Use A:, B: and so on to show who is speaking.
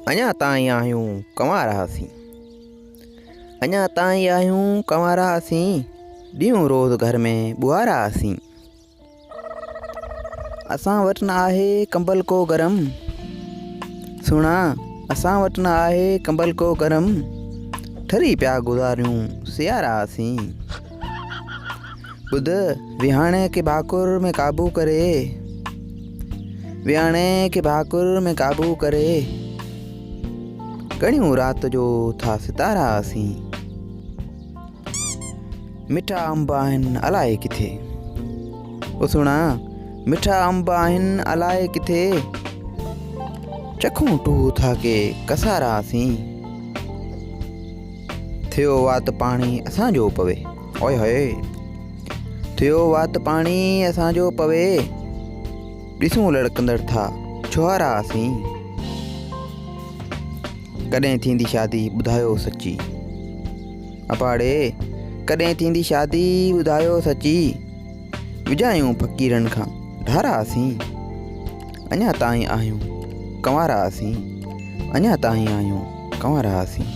A: अञा ताईं आहियूं कंवारासीं। अञा ताईं आहियूं कंवारासीं, ॾींहुं रोज़ घर में ॿुहारासीं। असां वटि न आहे कंबल को गरम, सुणा असां वटि न आहे कंबल को गरम, ठरी पिया गुज़ारियूं सियारासीं। ॿुध विहाणे के भाकुर में काबू करे, विहाणे के भाकुर में काबू करे, कणियूं रात जो था सितारासीं। मिठा अंब आहिनि अलाए किथे, ओ सुणा मिठा अंब आहिनि अलाए किथे, चखूं टूह था के कसारासीं। थियो वात पाणी असांजो पवे, ओए होए थियो वात पाणी असांजो पवे, ॾिसूं लड़कंदड़ था छुहारासीं। कॾहिं थींदी शादी ॿुधायो सची, अपाड़े कॾहिं थींदी शादी ॿुधायो सची, विझायूं फ़क़ीरनि खां ढारासीं। अञा ताईं आहियूं कंवारासीं, अञा ताईं आहियूं कंवारासीं।